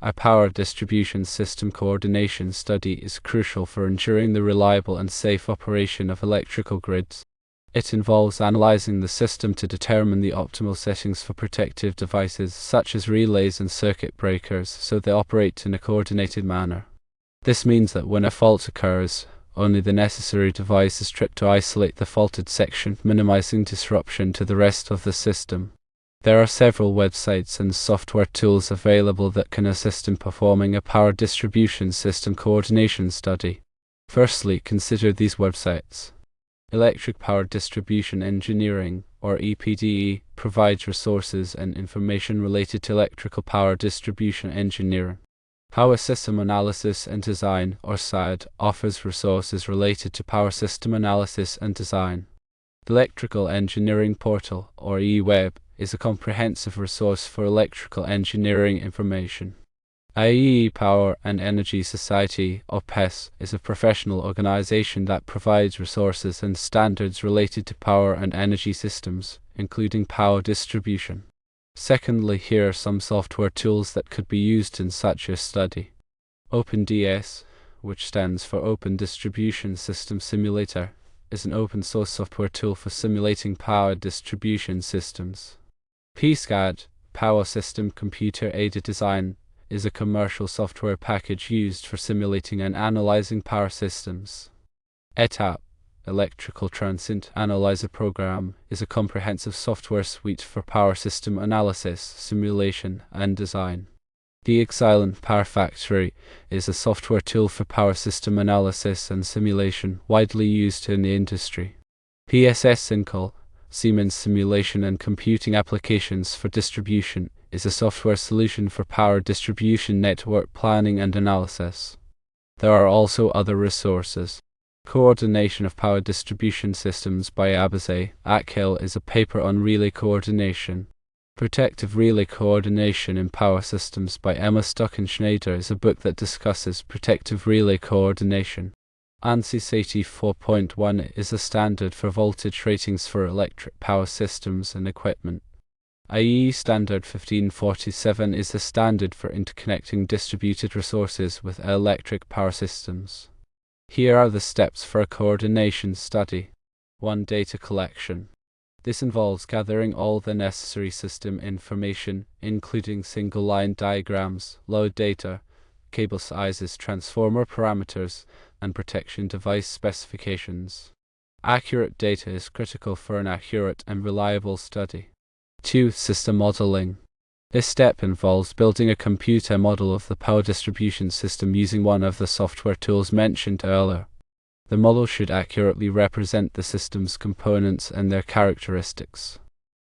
A power distribution system coordination study is crucial for ensuring the reliable and safe operation of electrical grids. It involves analyzing the system to determine the optimal settings for protective devices such as relays and circuit breakers so they operate in a coordinated manner. This means that when a fault occurs, only the necessary device is tripped to isolate the faulted section, minimizing disruption to the rest of the system. There are several websites and software tools available that can assist in performing a power distribution system coordination study. Firstly, consider these websites. Electric Power Distribution Engineering, or EPDE, provides resources and information related to electrical power distribution engineering. Power System Analysis and Design, or SAD, offers resources related to power system analysis and design. The Electrical Engineering Portal, or eWeb, is a comprehensive resource for electrical engineering information. IEE Power and Energy Society, or PES, is a professional organization that provides resources and standards related to power and energy systems, including power distribution. Secondly, here are some software tools that could be used in such a study. OpenDS, which stands for Open Distribution System Simulator, is an open-source software tool for simulating power distribution systems. PSCAD, Power System Computer Aided Design, is a commercial software package used for simulating and analyzing power systems. ETAP, Electrical Transient Analyzer Program, is a comprehensive software suite for power system analysis, simulation, and design. DXisland Power Factory is a software tool for power system analysis and simulation widely used in the industry. PSS Syncol, Siemens Simulation and Computing Applications for Distribution, is a software solution for power distribution network planning and analysis. There are also other resources. Coordination of Power Distribution Systems by Abaze Akhil is a paper on relay coordination. Protective Relay Coordination in Power Systems by Emma Stockenschneider is a book that discusses protective relay coordination. ANSI SATI 4.1 is a standard for voltage ratings for electric power systems and equipment. IEEE Standard 1547 is a standard for interconnecting distributed resources with electric power systems. Here are the steps for a coordination study. 1. Data collection. This involves gathering all the necessary system information, including single-line diagrams, load data, cable sizes, transformer parameters, and protection device specifications. Accurate data is critical for an accurate and reliable study. 2. System modeling. This step involves building a computer model of the power distribution system using one of the software tools mentioned earlier. The model should accurately represent the system's components and their characteristics.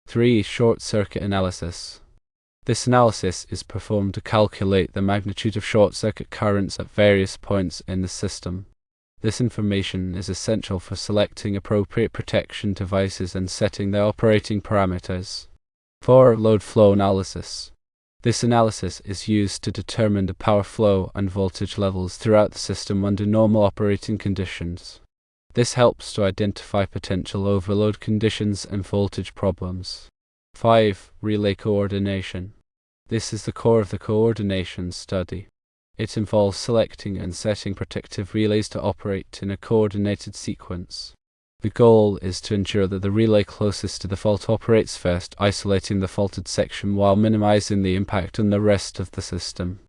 3. Short circuit analysis. This analysis is performed to calculate the magnitude of short circuit currents at various points in the system. This information is essential for selecting appropriate protection devices and setting their operating parameters. 4. Load flow analysis. This analysis is used to determine the power flow and voltage levels throughout the system under normal operating conditions. This helps to identify potential overload conditions and voltage problems. 5. Relay coordination. This is the core of the coordination study. It involves selecting and setting protective relays to operate in a coordinated sequence. The goal is to ensure that the relay closest to the fault operates first, isolating the faulted section while minimizing the impact on the rest of the system.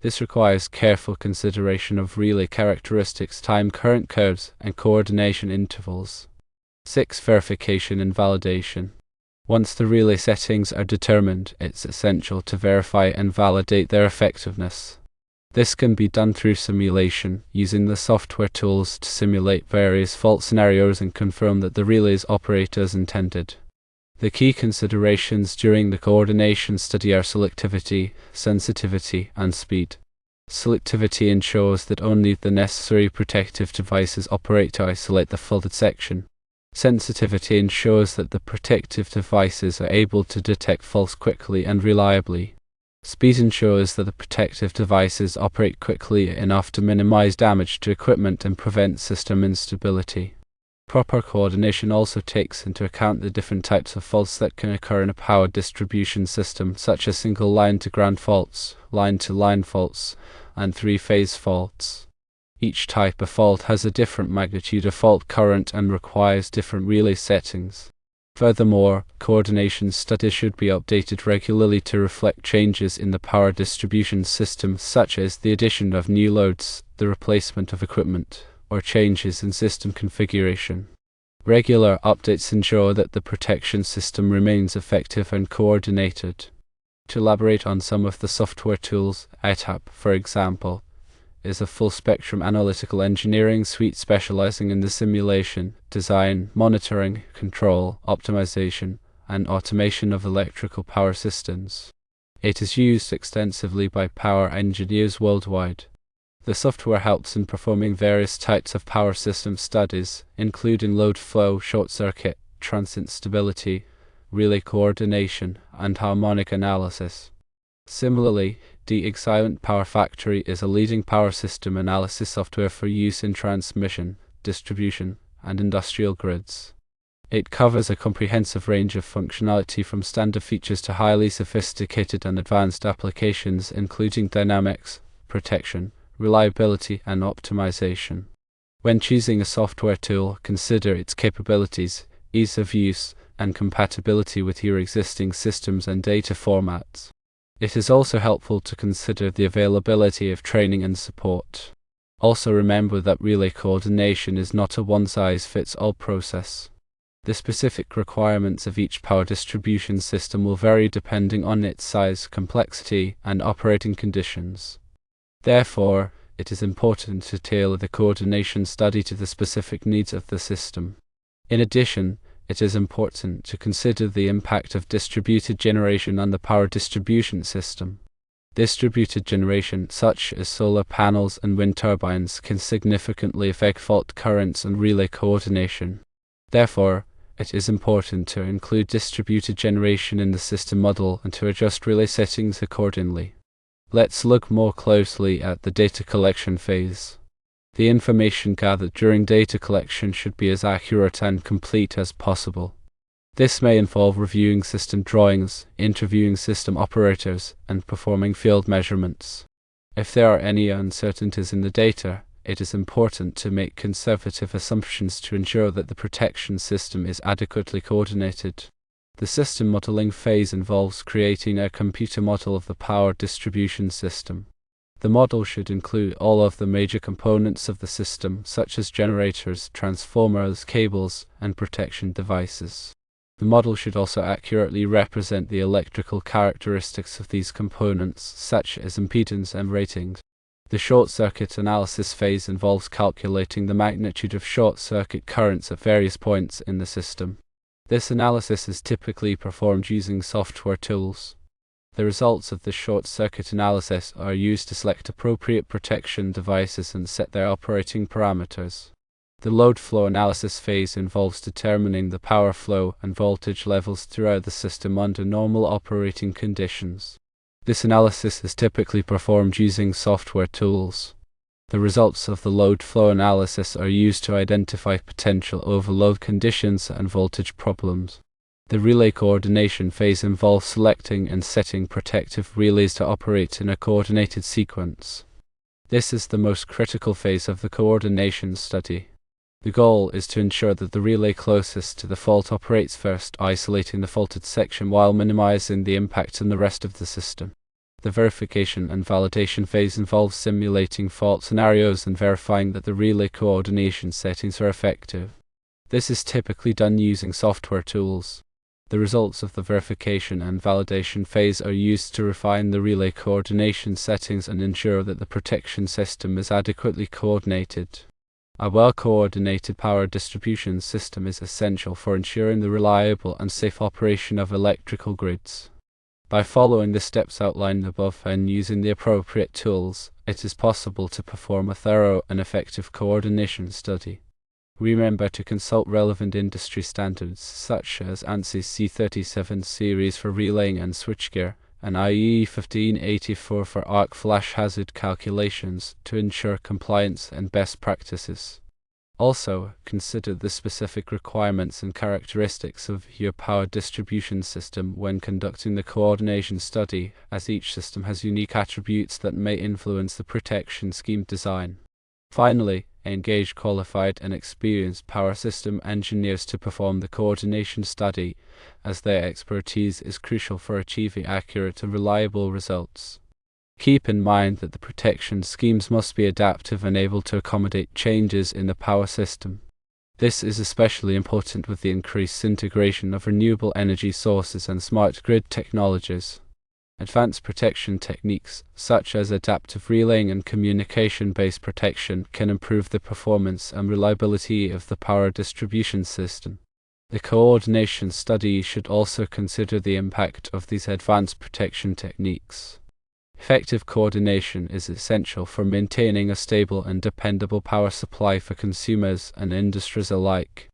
This requires careful consideration of relay characteristics, time current curves, and coordination intervals. 6. Verification and validation. Once the relay settings are determined, it's essential to verify and validate their effectiveness. This can be done through simulation, using the software tools to simulate various fault scenarios and confirm that the relays operate as intended. The key considerations during the coordination study are selectivity, sensitivity, and speed. Selectivity ensures that only the necessary protective devices operate to isolate the faulted section. Sensitivity ensures that the protective devices are able to detect faults quickly and reliably. Speed ensures that the protective devices operate quickly enough to minimize damage to equipment and prevent system instability. Proper coordination also takes into account the different types of faults that can occur in a power distribution system, such as single line-to-ground faults, line-to-line faults, and three-phase faults. Each type of fault has a different magnitude of fault current and requires different relay settings. Furthermore, coordination studies should be updated regularly to reflect changes in the power distribution system, such as the addition of new loads, the replacement of equipment, or changes in system configuration. Regular updates ensure that the protection system remains effective and coordinated. To elaborate on some of the software tools, ITAP, for example, is a full-spectrum analytical engineering suite specializing in the simulation, design, monitoring, control, optimization, and automation of electrical power systems. It is used extensively by power engineers worldwide. The software helps in performing various types of power system studies, including load flow, short circuit, transient stability, relay coordination, and harmonic analysis. Similarly, DXIlent Power Factory is a leading power system analysis software for use in transmission, distribution, and industrial grids. It covers a comprehensive range of functionality from standard features to highly sophisticated and advanced applications, including dynamics, protection, reliability, and optimization. When choosing a software tool, consider its capabilities, ease of use, and compatibility with your existing systems and data formats. It is also helpful to consider the availability of training and support. Also remember that relay coordination is not a one-size-fits-all process. The specific requirements of each power distribution system will vary depending on its size, complexity, and operating conditions. Therefore, it is important to tailor the coordination study to the specific needs of the system. In addition, it is important to consider the impact of distributed generation on the power distribution system. Distributed generation, such as solar panels and wind turbines, can significantly affect fault currents and relay coordination. Therefore, it is important to include distributed generation in the system model and to adjust relay settings accordingly. Let's look more closely at the data collection phase. The information gathered during data collection should be as accurate and complete as possible. This may involve reviewing system drawings, interviewing system operators, and performing field measurements. If there are any uncertainties in the data, it is important to make conservative assumptions to ensure that the protection system is adequately coordinated. The system modeling phase involves creating a computer model of the power distribution system. The model should include all of the major components of the system, such as generators, transformers, cables, and protection devices. The model should also accurately represent the electrical characteristics of these components, such as impedance and ratings. The short circuit analysis phase involves calculating the magnitude of short circuit currents at various points in the system. This analysis is typically performed using software tools. The results of the short circuit analysis are used to select appropriate protection devices and set their operating parameters. The load flow analysis phase involves determining the power flow and voltage levels throughout the system under normal operating conditions. This analysis is typically performed using software tools. The results of the load flow analysis are used to identify potential overload conditions and voltage problems. The relay coordination phase involves selecting and setting protective relays to operate in a coordinated sequence. This is the most critical phase of the coordination study. The goal is to ensure that the relay closest to the fault operates first, isolating the faulted section while minimizing the impact on the rest of the system. The verification and validation phase involves simulating fault scenarios and verifying that the relay coordination settings are effective. This is typically done using software tools. The results of the verification and validation phase are used to refine the relay coordination settings and ensure that the protection system is adequately coordinated. A well-coordinated power distribution system is essential for ensuring the reliable and safe operation of electrical grids. By following the steps outlined above and using the appropriate tools, it is possible to perform a thorough and effective coordination study. Remember to consult relevant industry standards such as ANSI C37 series for relaying and switchgear, and IEEE 1584 for arc flash hazard calculations to ensure compliance and best practices. Also, consider the specific requirements and characteristics of your power distribution system when conducting the coordination study, as each system has unique attributes that may influence the protection scheme design. Finally, engage qualified and experienced power system engineers to perform the coordination study, as their expertise is crucial for achieving accurate and reliable results. Keep in mind that the protection schemes must be adaptive and able to accommodate changes in the power system. This is especially important with the increased integration of renewable energy sources and smart grid technologies. Advanced protection techniques, such as adaptive relaying and communication-based protection, can improve the performance and reliability of the power distribution system. The coordination study should also consider the impact of these advanced protection techniques. Effective coordination is essential for maintaining a stable and dependable power supply for consumers and industries alike.